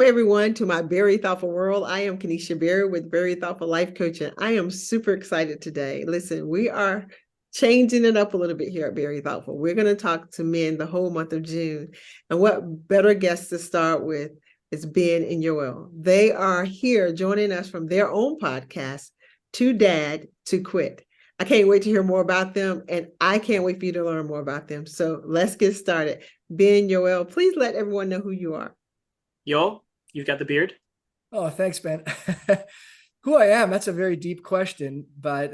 everyone, to my Very Thoughtful World. I am Kenesha Berry with Very Thoughtful Life Coaching. I am super excited today. Listen, we are changing it up a little bit here at Very Thoughtful. We're going to talk to men the whole month of June. And what better guests to start with is Ben and Yoel. They are here joining us from their own podcast, Too Dad to Quit. I can't wait to hear more about them, and I can't wait for you to learn more about them. So let's get started. Ben Yoel, please let everyone know who you are. Yoel, you've got the beard. Oh, thanks, Ben. Who I am, that's a very deep question, but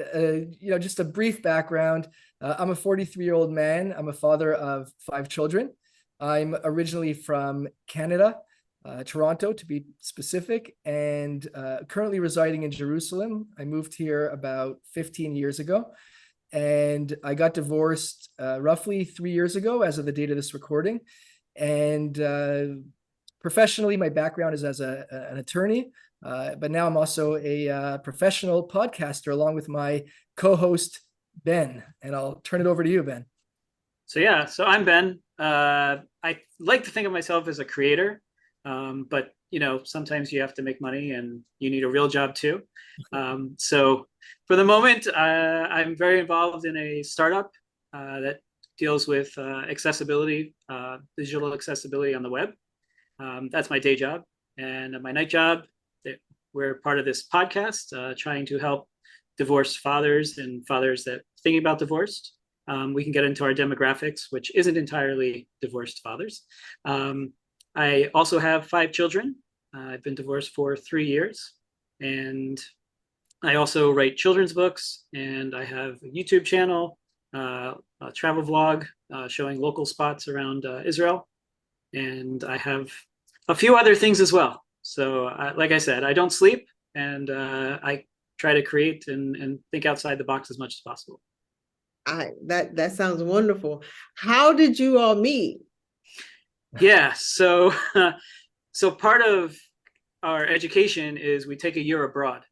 just a brief background. I'm a 43-year-old man. I'm a father of 5 children. I'm originally from Canada, Toronto to be specific, and currently residing in Jerusalem. I moved here about 15 years ago, and I got divorced roughly 3 years ago as of the date of this recording. And professionally, my background is as an attorney, but now I'm also a professional podcaster along with my co-host, Ben. And I'll turn it over to you, Ben. So I'm Ben. I like to think of myself as a creator, but sometimes you have to make money and you need a real job too. So for the moment, I'm very involved in a startup that deals with accessibility, digital accessibility on the web. That's my day job. And my night job, we're part of this podcast trying to help divorced fathers and fathers that thinking about divorce. We can get into our demographics, which isn't entirely divorced fathers. I also have 5 children. I've been divorced for 3 years. And I also write children's books, and I have a YouTube channel, a travel vlog showing local spots around Israel. And I have a few other things as well. So like I said, I don't sleep, and I try to create and think outside the box as much as possible. That sounds wonderful. How did you all meet? Yeah, so part of our education is we take a year abroad.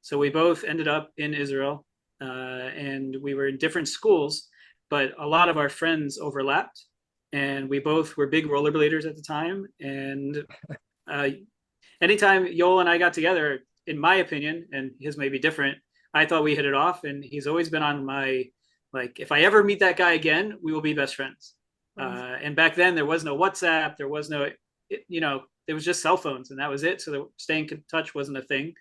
So we both ended up in Israel, and we were in different schools, but a lot of our friends overlapped. And we both were big rollerbladers at the time. And anytime Yoel and I got together, in my opinion, and his may be different, I thought we hit it off. And he's always been on my, like, if I ever meet that guy again, we will be best friends. And back then there was no WhatsApp. There was no, it was just cell phones, and that was it. So staying in touch wasn't a thing.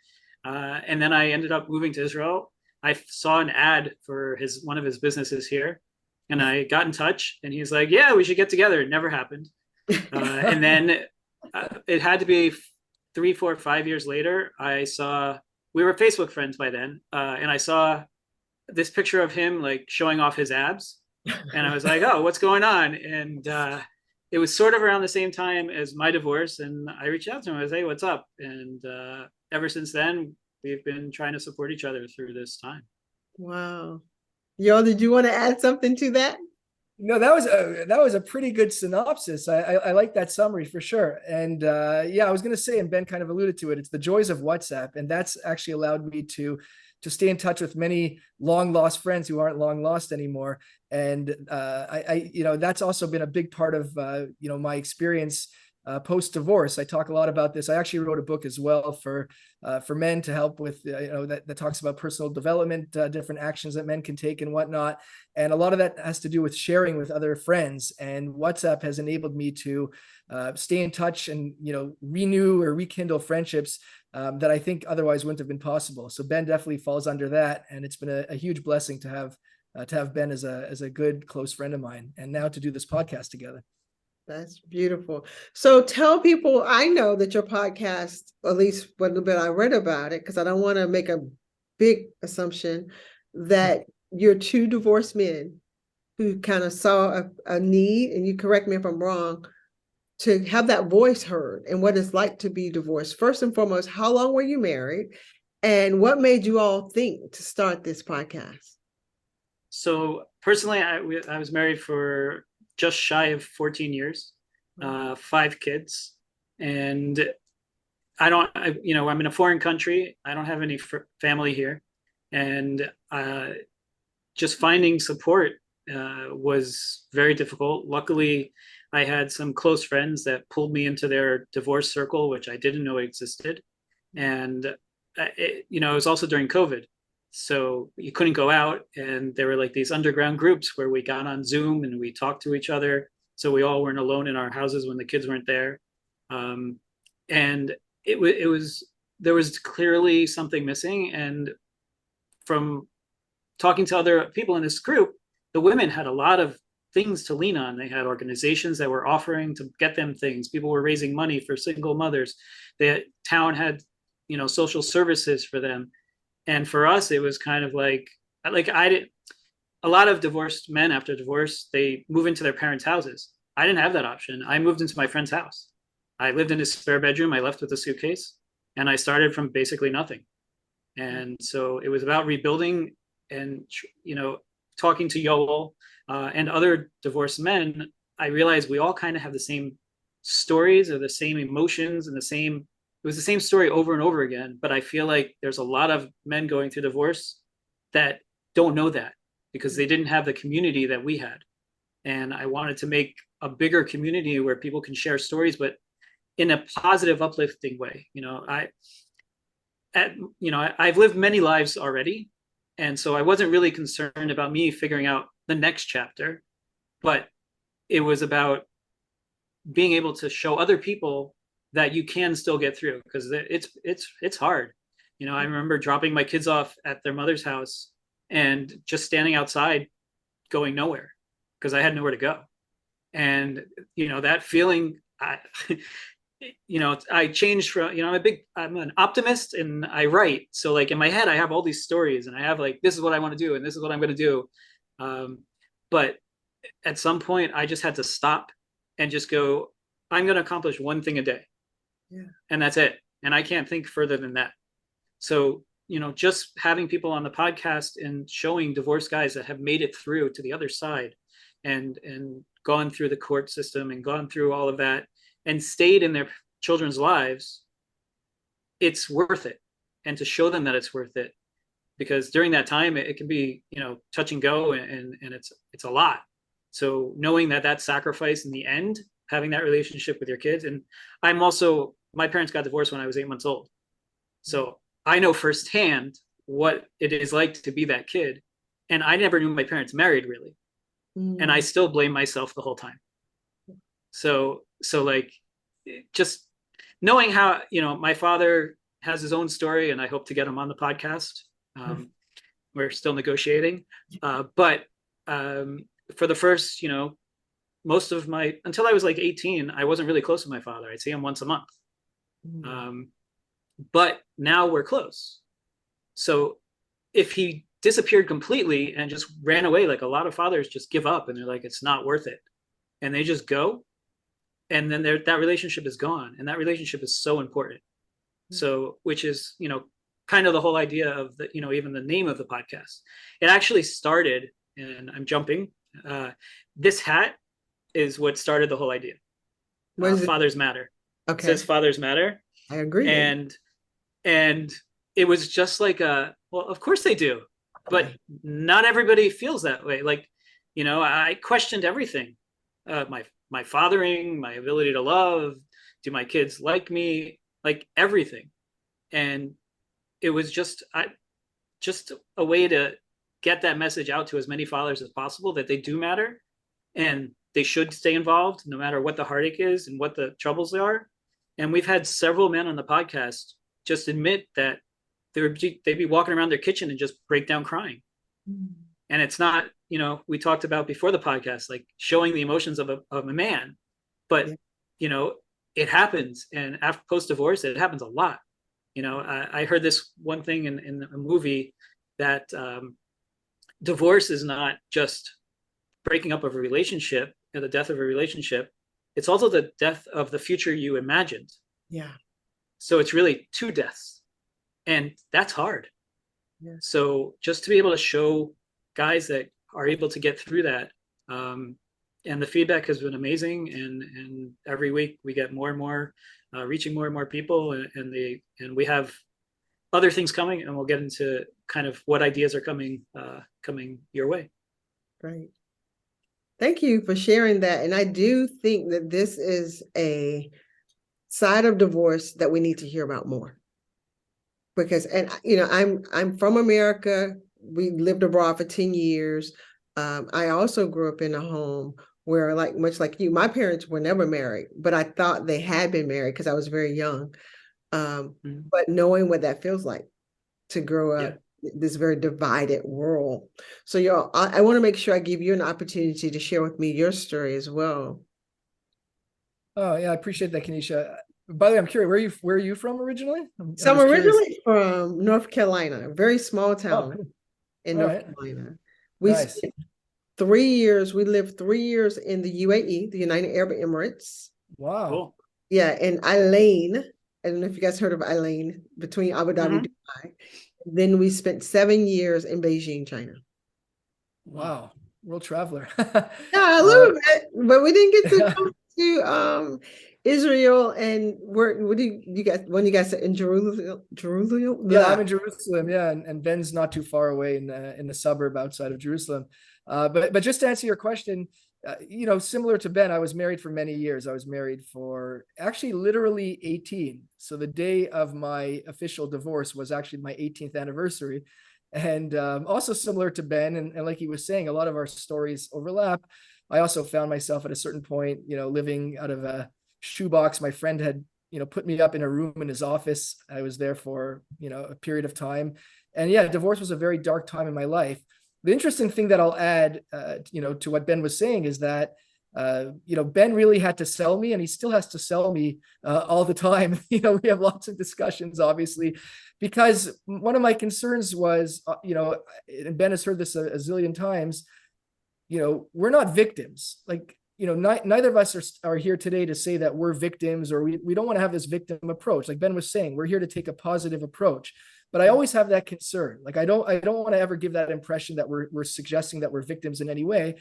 And then I ended up moving to Israel. I saw an ad for one of his businesses here. And I got in touch, and he's like, yeah, we should get together. It never happened. And then it had to be 3, 4, 5 years later. We were Facebook friends by then. And I saw this picture of him like showing off his abs. And I was like, oh, what's going on? And it was sort of around the same time as my divorce. And I reached out to him. I was like, hey, what's up? And ever since then, we've been trying to support each other through this time. Wow. Yo, did you want to add something to that? No, that was a pretty good synopsis. I like that summary for sure. And I was going to say, and Ben kind of alluded to it, it's the joys of WhatsApp, and that's actually allowed me to stay in touch with many long lost friends who aren't long lost anymore. And that's also been a big part of my experience post divorce. I talk a lot about this. I actually wrote a book as well for men to help with that talks about personal development, different actions that men can take and whatnot. And a lot of that has to do with sharing with other friends. And WhatsApp has enabled me to stay in touch and renew or rekindle friendships that I think otherwise wouldn't have been possible. So Ben definitely falls under that, and it's been a huge blessing to have Ben as a good close friend of mine, and now to do this podcast together. That's beautiful. So tell people, I know that your podcast, at least a little bit I read about it, because I don't want to make a big assumption, that you're 2 divorced men who kind of saw a need, and you correct me if I'm wrong, to have that voice heard and what it's like to be divorced. First and foremost, how long were you married? And what made you all think to start this podcast? So personally, I was married for just shy of 14 years, 5 kids. And I'm in a foreign country. I don't have any family here. And just finding support was very difficult. Luckily, I had some close friends that pulled me into their divorce circle, which I didn't know existed. And it was also during COVID, so you couldn't go out, and there were like these underground groups where we got on Zoom and we talked to each other, so we all weren't alone in our houses when the kids weren't there. And it was there was clearly something missing, and from talking to other people in this group, the women had a lot of things to lean on. They had organizations that were offering to get them things. People were raising money for single mothers. The town had, social services for them. And for us, it was kind of like I did. A lot of divorced men after divorce, they move into their parents' houses. I didn't have that option. I moved into my friend's house. I lived in his spare bedroom. I left with a suitcase, and I started from basically nothing. And so it was about rebuilding and, talking to Yoel and other divorced men. I realized we all kind of have the same stories or the same emotions and it was the same story over and over again. But I feel like there's a lot of men going through divorce that don't know that because they didn't have the community that we had. And I wanted to make a bigger community where people can share stories, but in a positive, uplifting way. I've lived many lives already. And so I wasn't really concerned about me figuring out the next chapter, but it was about being able to show other people that you can still get through, because it's hard. I remember dropping my kids off at their mother's house and just standing outside going nowhere because I had nowhere to go. And, that feeling, I changed from, I'm an optimist and I write. So like in my head, I have all these stories and I have like, this is what I want to do and this is what I'm going to do. But at some point I just had to stop and just go, I'm going to accomplish one thing a day. Yeah. And that's it. And I can't think further than that. So, just having people on the podcast and showing divorced guys that have made it through to the other side and gone through the court system and gone through all of that and stayed in their children's lives, it's worth it. And to show them that it's worth it, because during that time it can be, touch and go, and it's a lot. So knowing that sacrifice in the end, having that relationship with your kids. And my parents got divorced when I was 8 months old. So I know firsthand what it is like to be that kid. And I never knew my parents married really. And I still blame myself the whole time. So like, just knowing how, my father has his own story, and I hope to get him on the podcast. We're still negotiating. But for the first, most of until I was like 18, I wasn't really close to my father. I'd see him once a month. But now we're close. So if he disappeared completely and just ran away, like a lot of fathers just give up and they're like, it's not worth it. And they just go. And then that relationship is gone. And that relationship is so important. So, which is, kind of the whole idea of the, even the name of the podcast. It actually started, and I'm jumping, this hat is what started the whole idea. Fathers Matter. Okay. It says Fathers Matter. I agree. And it was just like well, of course they do, but not everybody feels that way. Like, I questioned everything. My fathering, my ability to love, do my kids like me, like everything. And it was just a way to get that message out to as many fathers as possible, that they do matter and they should stay involved no matter what the heartache is and what the troubles are. And we've had several men on the podcast just admit that they'd be walking around their kitchen and just break down crying. And it's not, we talked about before the podcast, like showing the emotions of a man, but it happens. And after post-divorce, it happens a lot. I heard this one thing in a movie that divorce is not just breaking up of a relationship and the death of a relationship. It's also the death of the future you imagined. Yeah. So it's really two deaths, and that's hard. Yeah. So just to be able to show guys that are able to get through that, and the feedback has been amazing. And every week we get more and more, reaching more and more people, and we have other things coming, and we'll get into kind of what ideas are coming your way. Right. Thank you for sharing that. And I do think that this is a side of divorce that we need to hear about more. Because, and I'm from America. We lived abroad for 10 years. I also grew up in a home where, like, much like you, my parents were never married, but I thought they had been married because I was very young. But knowing what that feels like to grow up this very divided world. So y'all, I want to make sure I give you an opportunity to share with me your story as well. Oh yeah, I appreciate that, Kenisha. By the way, I'm curious, where are you from originally? So I'm just curious. originally from North Carolina, a very small Oh, town cool. in All North right. Carolina. Nice. We lived 3 years in the UAE, the United Arab Emirates. Wow. Cool. Yeah, in Al-Ain. I don't know if you guys heard of Al-Ain, between Abu Dhabi and Dubai. Then we spent 7 years in Beijing, China. Wow. World traveler. Yeah, a little bit, but we didn't get to go to Israel. And what do you guys, when you guys in Jerusalem? Yeah, I'm in Jerusalem. Yeah, and Ben's not too far away in the suburb outside of Jerusalem. But just to answer your question, similar to Ben, I was married for many years. I was married for actually literally 18. So the day of my official divorce was actually my 18th anniversary. And also similar to Ben, and like he was saying, a lot of our stories overlap. I also found myself at a certain point, living out of a shoebox. My friend had put me up in a room in his office. I was there for a period of time, and yeah, divorce was a very dark time in my life. The interesting thing that I'll add to what Ben was saying is that Ben really had to sell me, and he still has to sell me all the time. We have lots of discussions, obviously, because one of my concerns was, and Ben has heard this a zillion times, we're not victims. Like, neither of us are here today to say that we're victims, or we don't want to have this victim approach. Like Ben was saying, we're here to take a positive approach. But I always have that concern. Like I don't want to ever give that impression that we're suggesting that we're victims in any way.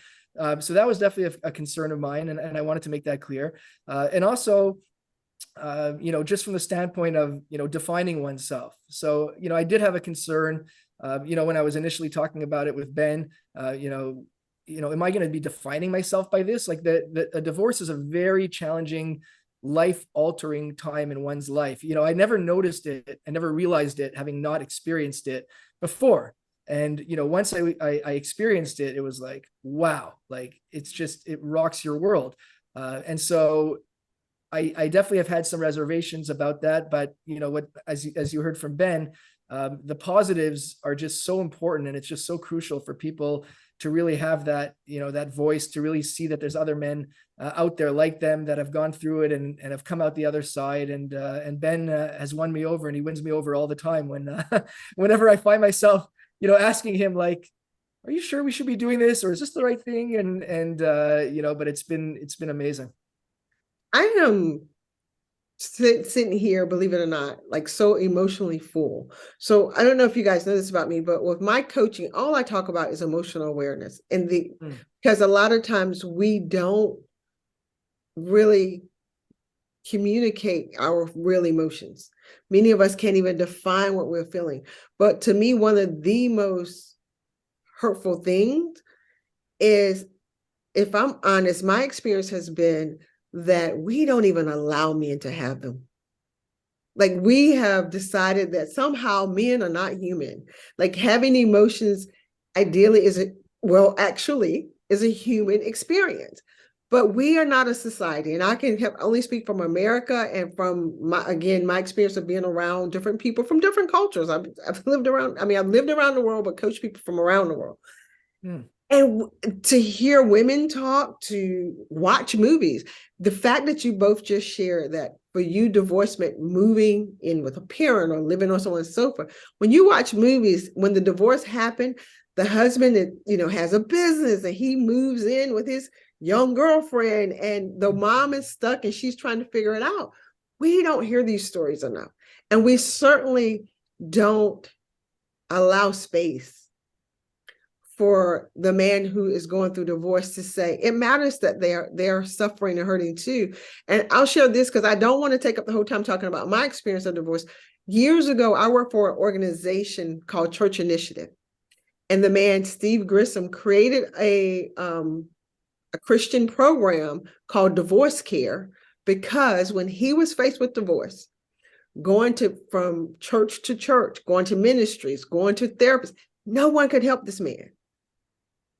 So that was definitely a concern of mine, and I wanted to make that clear. And also, just from the standpoint of defining oneself. So I did have a concern. When I was initially talking about it with Ben, am I going to be defining myself by this? Like a divorce is a very challenging, life-altering time in one's life. I never noticed it. I never realized it, having not experienced it before. And once I experienced it, it was like, wow, like it rocks your world. And so I definitely have had some reservations about that. But as you heard from Ben, the positives are just so important, and it's just so crucial for people to really have that, that voice, to really see that there's other men out there like them that have gone through it and have come out the other side. And Ben has won me over, and he wins me over all the time whenever I find myself, asking him, like, are you sure we should be doing this, or is this the right thing? And but it's been amazing. I am sitting here, believe it or not, like so emotionally full. So I don't know if you guys know this about me, but with my coaching, all I talk about is emotional awareness. And because a lot of times we don't really communicate our real emotions. Many of us can't even define what we're feeling. But to me, one of the most hurtful things is, if I'm honest, my experience has been that we don't even allow men to have them. Like, we have decided that somehow men are not human. Like, having emotions ideally actually is a human experience. But we are not a society, and I can only speak from America and from my experience of being around different people from different cultures. I've lived around the world, but coach people from around the world. And to hear women talk, to watch movies, the fact that you both just shared that for you, divorcement, moving in with a parent or living on someone's sofa, when you watch movies, when the divorce happened, the husband, has a business and he moves in with his young girlfriend, and the mom is stuck and she's trying to figure it out. We don't hear these stories enough. And we certainly don't allow space for the man who is going through divorce to say it matters that they are suffering and hurting too. And I'll share this because I don't want to take up the whole time talking about my experience of divorce. Years ago, I worked for an organization called Church Initiative, and the man Steve Grissom created a a Christian program called Divorce Care, because when he was faced with divorce, going to from church to church, going to ministries, going to therapists, no one could help this man.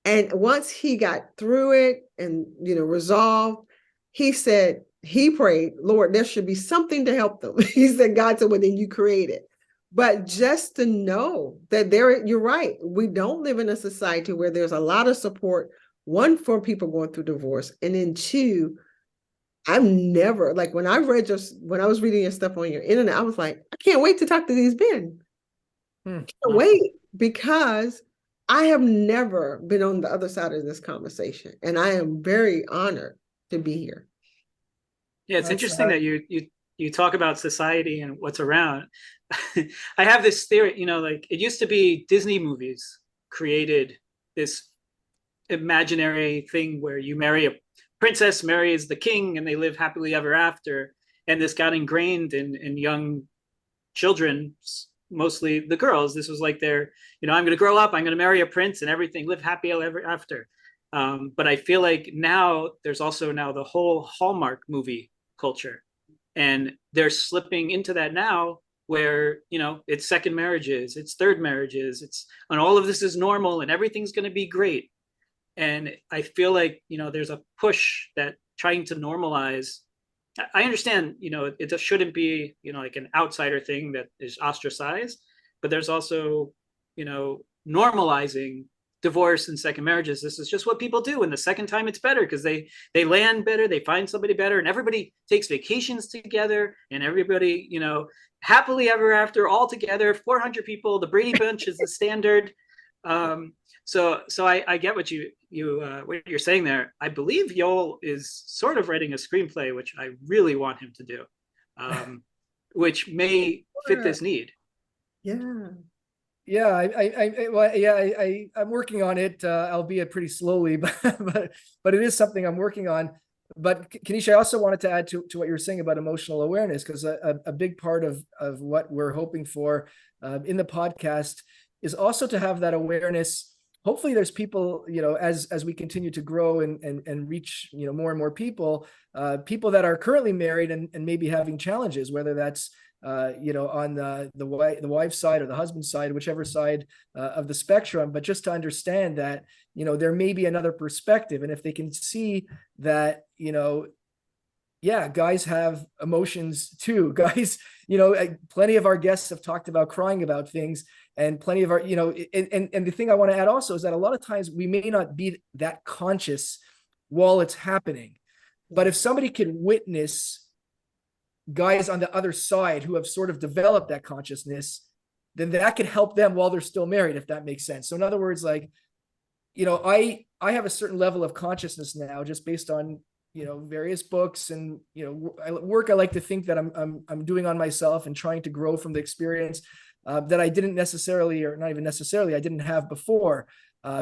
And once he got through it and resolved, he said, he prayed, Lord, there should be something to help them. He said, God said, well, then you create it. But just to know that you're right. We don't live in a society where there's a lot of support, one, for people going through divorce, and then two, I'm never, like, when I was reading your stuff on your internet, I was like, I can't wait to talk to these men. Can't wait, because I have never been on the other side of this conversation, and I am very honored to be here. Yeah, it's interesting that you talk about society and what's around. I have this theory, like, it used to be Disney movies created this imaginary thing where you marry a princess, marries the king, and they live happily ever after. And this got ingrained in young children, mostly the girls. This was like I'm going to grow up, I'm going to marry a prince and everything, live happy ever after. But I feel like now there's also now the whole Hallmark movie culture, and they're slipping into that now, where it's second marriages, it's third marriages, and all of this is normal and everything's going to be great. And I feel like there's a push that trying to normalize. I understand it shouldn't be like an outsider thing that is ostracized, but there's also normalizing divorce and second marriages. This is just what people do, and the second time it's better because they land better, they find somebody better, and everybody takes vacations together, and everybody happily ever after all together, 400 people, the Brady Bunch is the standard. So I get what you're saying there. I believe Yoel is sort of writing a screenplay, which I really want him to do, which may fit this need. Yeah. Yeah, I'm working on it, albeit pretty slowly, but it is something I'm working on. But Kenisha, I also wanted to add to what you were saying about emotional awareness, because a big part of what we're hoping for in the podcast is also to have that awareness. Hopefully there's people, as we continue to grow and reach, more and more people that are currently married and maybe having challenges, whether that's on the wife's side or the husband's side, whichever side of the spectrum, but just to understand that, there may be another perspective. And if they can see that, guys have emotions too. Guys, plenty of our guests have talked about crying about things, and plenty of our, and the thing I want to add also is that a lot of times we may not be that conscious while it's happening. But if somebody could witness guys on the other side who have sort of developed that consciousness, then that could help them while they're still married, if that makes sense. So in other words, like, I have a certain level of consciousness now just based on, various books and, work I like to think that I'm doing on myself and trying to grow from the experience that I didn't necessarily, or not even necessarily, I didn't have before.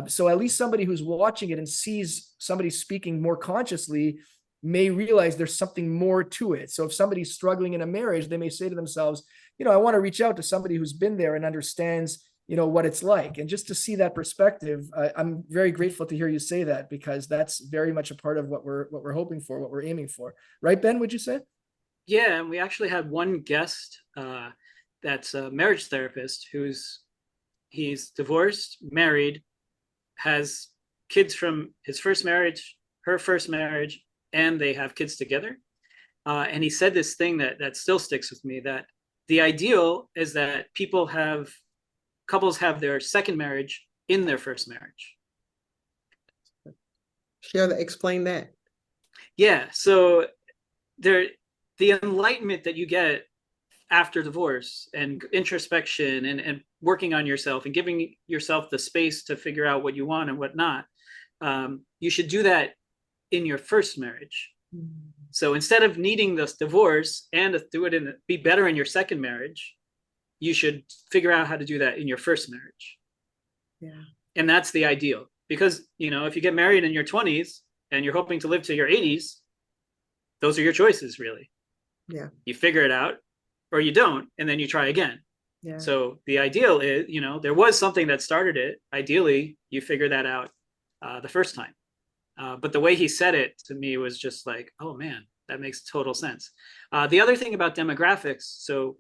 So at least somebody who's watching it and sees somebody speaking more consciously may realize there's something more to it. So if somebody's struggling in a marriage, they may say to themselves, I want to reach out to somebody who's been there and understands, what it's like. And just to see that perspective, I'm very grateful to hear you say that, because that's very much a part of what we're hoping for, what we're aiming for. Right, Ben, would you say? Yeah, and we actually had one guest that's a marriage therapist he's divorced, married, has kids from his first marriage, her first marriage, and they have kids together. And he said this thing that still sticks with me, that the ideal is that couples have their second marriage in their first marriage. Explain that. Yeah, so the enlightenment that you get after divorce and introspection and working on yourself and giving yourself the space to figure out what you want and what not, you should do that in your first marriage. So instead of needing this divorce and to do it be better in your second marriage, you should figure out how to do that in your first marriage. Yeah. And that's the ideal, because if you get married in your 20s and you're hoping to live to your 80s, those are your choices, really. Yeah. You figure it out or you don't, and then you try again. Yeah. So the ideal is, there was something that started it. Ideally, you figure that out the first time. But the way he said it to me was just like, oh man, that makes total sense. The other thing about demographics, so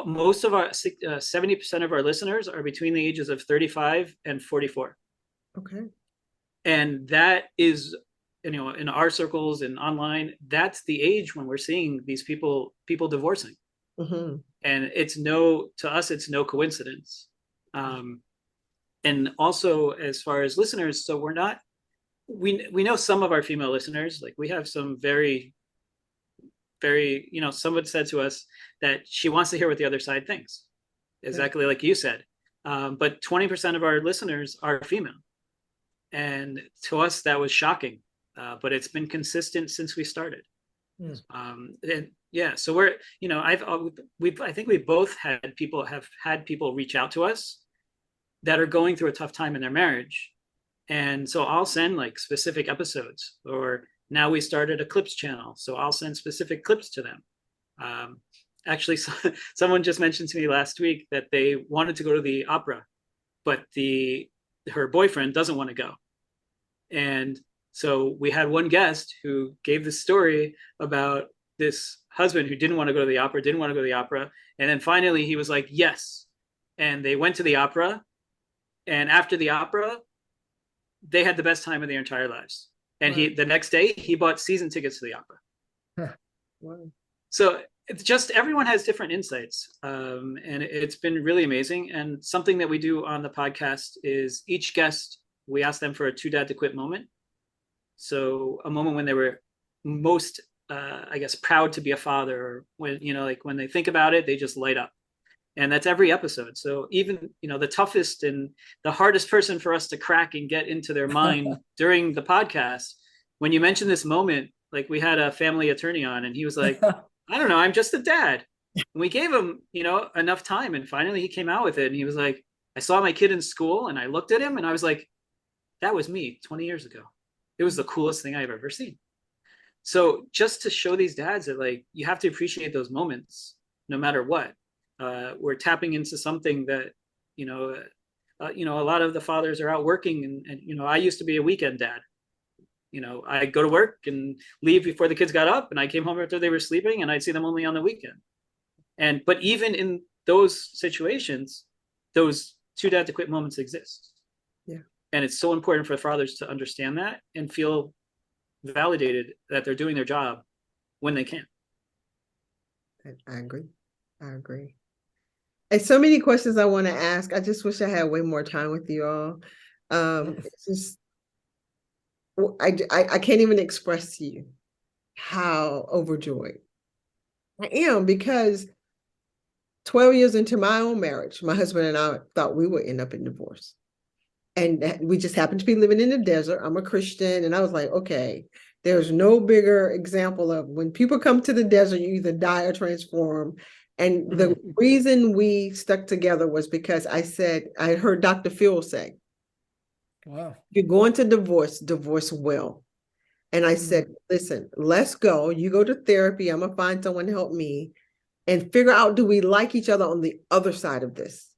most of our 70% of our listeners are between the ages of 35 and 44. Okay. And that is, in our circles and online, that's the age when we're seeing these people divorcing. Mm-hmm. And to us, it's no coincidence. And also, as far as listeners, so we know some of our female listeners, like we have some very, very, someone said to us that she wants to hear what the other side thinks, exactly like you said. But 20% of our listeners are female. And to us, that was shocking. But it's been consistent since we started. And yeah, so we're, I think we both have had people reach out to us that are going through a tough time in their marriage. And so I'll send like specific episodes, or now we started a clips channel. So I'll send specific clips to them. Actually, someone just mentioned to me last week that they wanted to go to the opera, but her boyfriend doesn't want to go. And so we had one guest who gave this story about this husband who didn't want to go to the opera. And then finally he was like, yes. And they went to the opera. And after the opera, they had the best time of their entire lives. And the next day he bought season tickets to the opera. Wow. So it's just, everyone has different insights. And it's been really amazing. And something that we do on the podcast is each guest, we ask them for a too dad to quit moment. So a moment when they were most, I guess, proud to be a father, or when, like when they think about it, they just light up. And that's every episode. So even, the toughest and the hardest person for us to crack and get into their mind during the podcast, when you mention this moment, like we had a family attorney on and he was like, I don't know, I'm just a dad. And we gave him, enough time. And finally he came out with it. And he was like, I saw my kid in school and I looked at him and I was like, that was me 20 years ago. It was the coolest thing I've ever seen. So just to show these dads that, like, you have to appreciate those moments no matter what. We're tapping into something that, a lot of the fathers are out working, and I used to be a weekend dad. I'd go to work and leave before the kids got up, and I came home after they were sleeping, and I'd see them only on the weekend. But even in those situations, those too dad to quit moments exist. Yeah. And it's so important for fathers to understand that and feel validated that they're doing their job when they can. I agree. And so many questions I want to ask. I just wish I had way more time with you all. It's just, I can't even express to you how overjoyed I am, because 12 years into my own marriage, my husband and I thought we would end up in divorce. And we just happened to be living in the desert. I'm a Christian. And I was like, okay, there's no bigger example of when people come to the desert, you either die or transform. And the reason we stuck together was because I heard Dr. Phil say, wow, you're going to divorce well. And I said, listen, let's go. You go to therapy. I'm going to find someone to help me and figure out, do we like each other on the other side of this?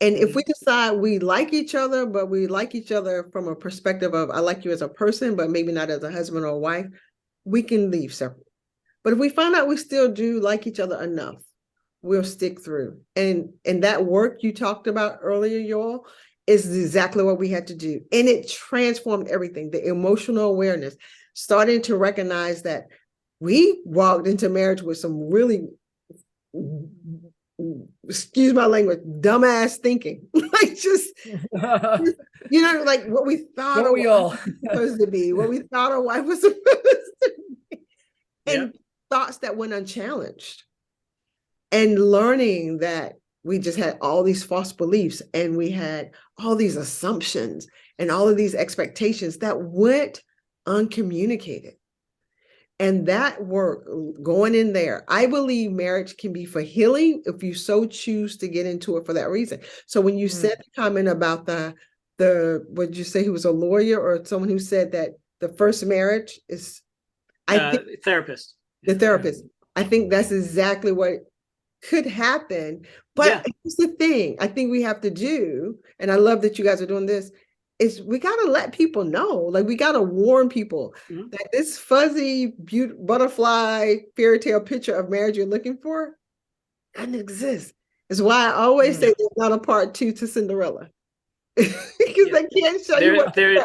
And if we decide we like each other, but we like each other from a perspective of, I like you as a person, but maybe not as a husband or a wife, we can leave separate. But if we find out we still do like each other enough, we'll stick through. And that work you talked about earlier, Yoel, is exactly what we had to do. And it transformed everything, the emotional awareness, starting to recognize that we walked into marriage with some really, excuse my language, dumbass thinking. Like just, like what we thought Don't we all? was supposed to be, what we thought a wife was supposed to be. And thoughts that went unchallenged. And learning that we just had all these false beliefs and we had all these assumptions and all of these expectations that went uncommunicated. And that work going in there, I believe marriage can be for healing if you so choose to get into it for that reason. So when you said the comment about the what did you say, he was a lawyer or someone who said that the first marriage is, I think therapist. The therapist. I think that's exactly what could happen. But here's the thing I think we have to do, and I love that you guys are doing this, is we got to let people know, like we got to warn people Mhm. that this fuzzy butterfly fairy tale picture of marriage you're looking for doesn't exist. It's why I always say Mm. there's not a part two to Cinderella. Because Yeah. they can't show you There, what there,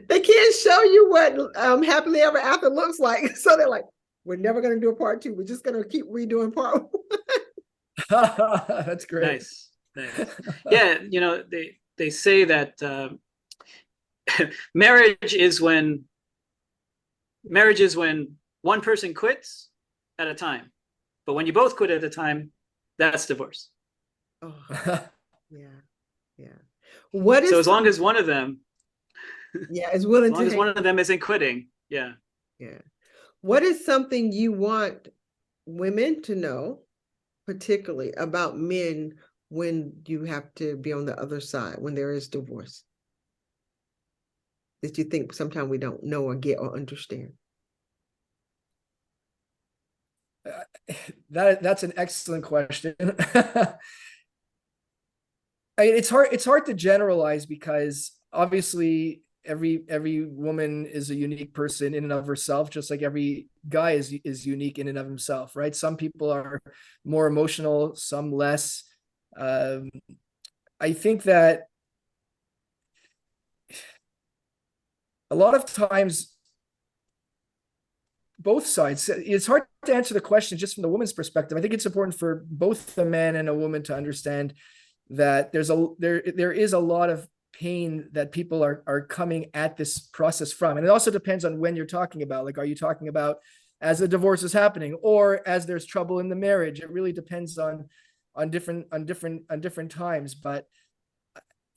they can't show you what happily ever after looks like. So they're like, we're never going to do a part two. We're just going to keep redoing part one. That's great. nice, nice. Yeah, they say that marriage is when marriage is when one person quits at a time, but when you both quit at a time, that's divorce. Oh, yeah, yeah. What So is as long some, as one of them, yeah, is as willing long to as hang. one of them isn't quitting, yeah. Yeah. What is something you want women to know, particularly about men when you have to be on the other side, when there is divorce, that you think sometimes we don't know or get or understand? That's an excellent question. It's hard to generalize because obviously every woman is a unique person in and of herself, just like every guy is unique in and of himself, right? Some people are more emotional, some less. Um, I think that a lot of times both sides, it's hard to answer the question just from the woman's perspective. I think it's important for both a man and a woman to understand that there is a lot of pain that people are coming at this process from, and it also depends on when you're talking about. Like, are you talking about as the divorce is happening, or as there's trouble in the marriage? It really depends on different times. But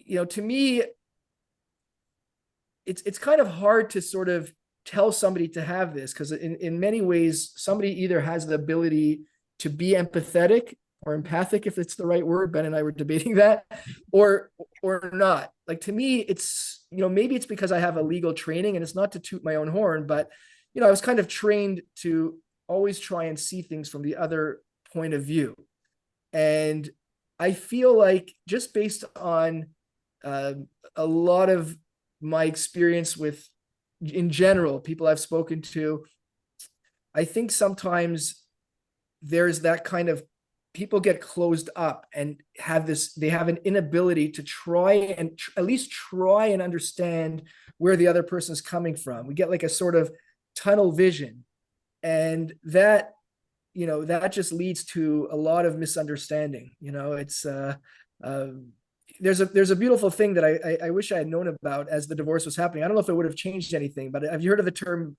to me, it's kind of hard to sort of tell somebody to have this, because in many ways somebody either has the ability to be empathetic or empathic, if it's the right word. Ben and I were debating that, or not. Like, to me, it's, maybe it's because I have a legal training, and it's not to toot my own horn, but I was kind of trained to always try and see things from the other point of view. And I feel like, just based on uh, a lot of my experience with, in general, people I've spoken to, I think sometimes there's that kind of, people get closed up and they have an inability to try and at least try and understand where the other person's coming from. We get like a sort of tunnel vision, and that just leads to a lot of misunderstanding. It's uh, there's a beautiful thing that I wish I had known about as the divorce was happening. I don't know if it would have changed anything, but have you heard of the term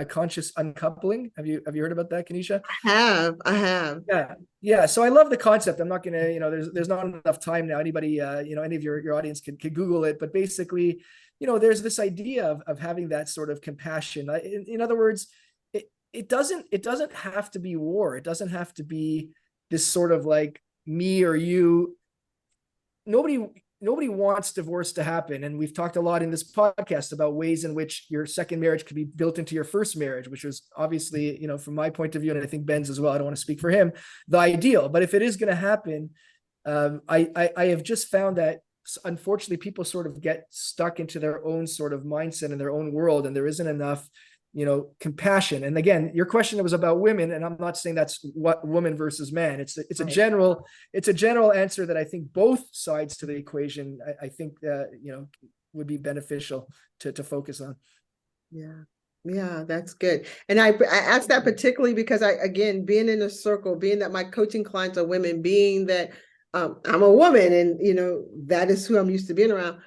conscious uncoupling? Have you heard about that, Kanisha? I have. Yeah. So I love the concept. I'm not gonna, there's not enough time now. Anybody, any of your audience could Google it. But basically, there's this idea of having that sort of compassion. In other words, it doesn't have to be war. It doesn't have to be this sort of like me or you. Nobody wants divorce to happen, and we've talked a lot in this podcast about ways in which your second marriage could be built into your first marriage, which was obviously, from my point of view, and I think Ben's as well, I don't want to speak for him, the ideal. But if it is going to happen, I have just found that, unfortunately, people sort of get stuck into their own sort of mindset in their own world, and there isn't enough compassion. And again, your question was about women, and I'm not saying that's what woman versus man. It's a Right. general answer that I think both sides to the equation, I think would be beneficial to focus on. Yeah. Yeah, that's good. And I asked that particularly because again, being in a circle, being that my coaching clients are women, being that I'm a woman, and that is who I'm used to being around.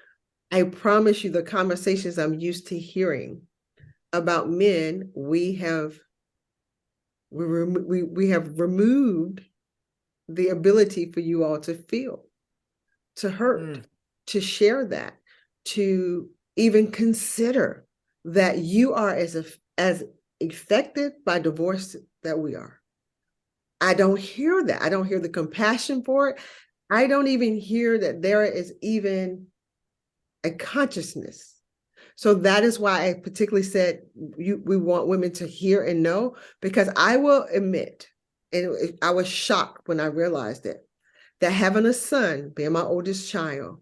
I promise you, the conversations I'm used to hearing about men, we have removed the ability for you all to feel, to hurt, to share that, to even consider that you are as affected by divorce that we are. I don't hear that. I don't hear the compassion for it. I don't even hear that there is even a consciousness. So that is why I particularly said we want women to hear and know, because I will admit, and I was shocked when I realized it, that having a son, being my oldest child,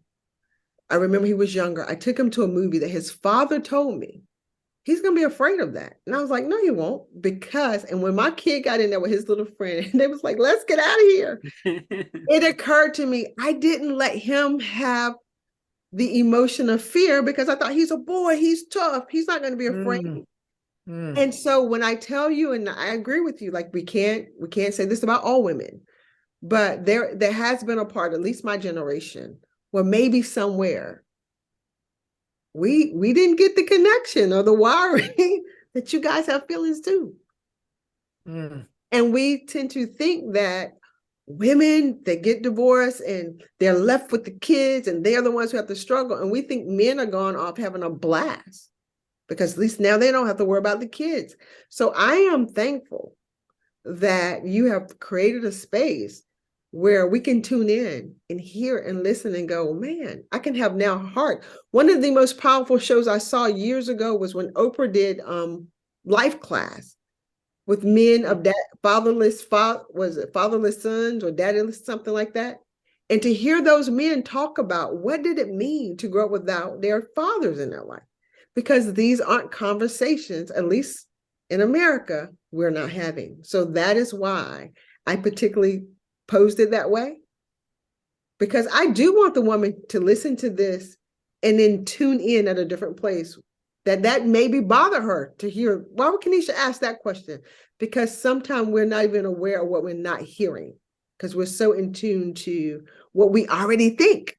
I remember he was younger. I took him to a movie that his father told me he's going to be afraid of that. And I was like, no, he won't. And when my kid got in there with his little friend, and they was like, let's get out of here. It occurred to me, I didn't let him have the emotion of fear because I thought he's a boy, he's tough, he's not going to be afraid. And so when I tell you, and I agree with you, like we can't say this about all women, but there has been a part, at least my generation, where maybe somewhere we didn't get the connection or the wiring that you guys have feelings too. And we tend to think that women that get divorced and they're left with the kids and they're the ones who have to struggle. And we think men are gone off having a blast because at least now they don't have to worry about the kids. So I am thankful that you have created a space where we can tune in and hear and listen and go, man, I can have now heart. One of the most powerful shows I saw years ago was when Oprah did Life Class with men of that fatherless sons or daddyless, something like that. And to hear those men talk about what did it mean to grow up without their fathers in their life? Because these aren't conversations, at least in America, we're not having. So that is why I particularly posed it that way. Because I do want the woman to listen to this and then tune in at a different place that maybe bother her to hear. Why would Kenesha ask that question? Because sometimes we're not even aware of what we're not hearing because we're so in tune to what we already think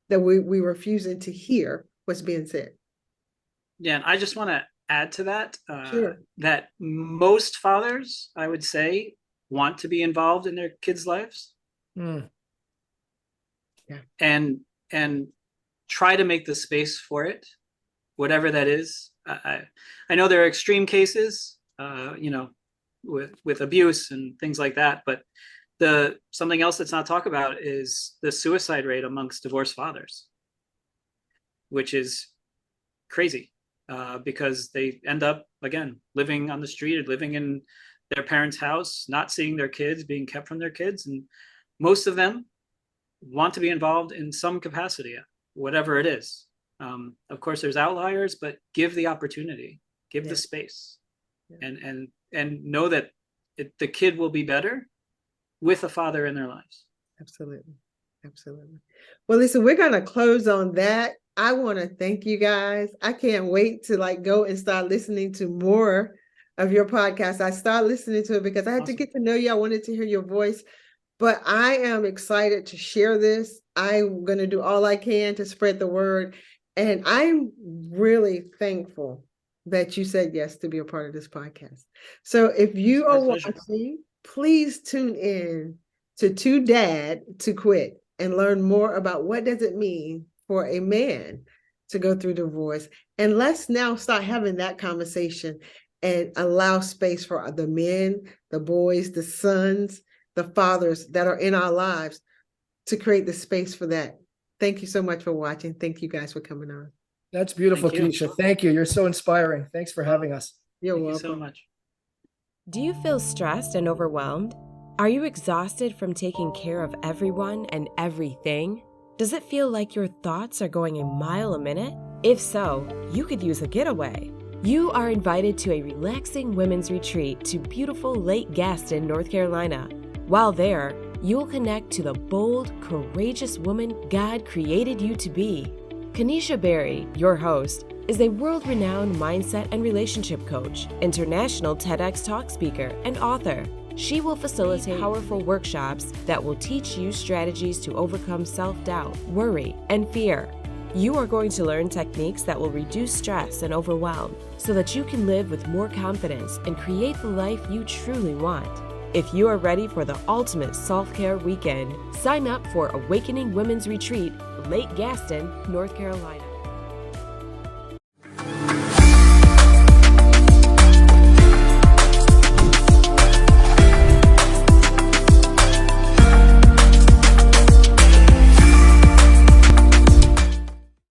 that we're refusing to hear what's being said. Yeah, and I just want to add to that, Sure. that most fathers, I would say, want to be involved in their kids' lives. Yeah. And try to make the space for it, whatever that is. I know there are extreme cases, with abuse and things like that, but something else that's not talked about is the suicide rate amongst divorced fathers, which is crazy, because they end up, again, living on the street or living in their parents' house, not seeing their kids, being kept from their kids. And most of them want to be involved in some capacity, whatever it is. Of course, there's outliers, but give the opportunity, give the space, and know that the kid will be better with a father in their lives. Absolutely. Well, listen, we're going to close on that. I want to thank you guys. I can't wait to go and start listening to more of your podcast. I started listening to it because I had to get to know you. I wanted to hear your voice, but I am excited to share this. I'm going to do all I can to spread the word. And I'm really thankful that you said yes to be a part of this podcast. So if you are watching, please tune in to Too Dad to Quit and learn more about what does it mean for a man to go through divorce. And let's now start having that conversation and allow space for the men, the boys, the sons, the fathers that are in our lives to create the space for that. Thank you so much for watching. Thank you guys for coming on. That's beautiful, Kenesha. Thank you. You're so inspiring. Thanks for having us. You're welcome. welcome. Thank you so much. Do you feel stressed and overwhelmed? Are you exhausted from taking care of everyone and everything? Does it feel like your thoughts are going a mile a minute? If so, you could use a getaway. You are invited to a relaxing women's retreat to beautiful Lake Gaston, North Carolina. While there, you will connect to the bold, courageous woman God created you to be. Kenesha Berry, your host, is a world-renowned mindset and relationship coach, international TEDx talk speaker, and author. She will facilitate powerful workshops that will teach you strategies to overcome self-doubt, worry, and fear. You are going to learn techniques that will reduce stress and overwhelm so that you can live with more confidence and create the life you truly want. If you are ready for the ultimate self-care weekend, sign up for Awakening Women's Retreat, Lake Gaston, North Carolina.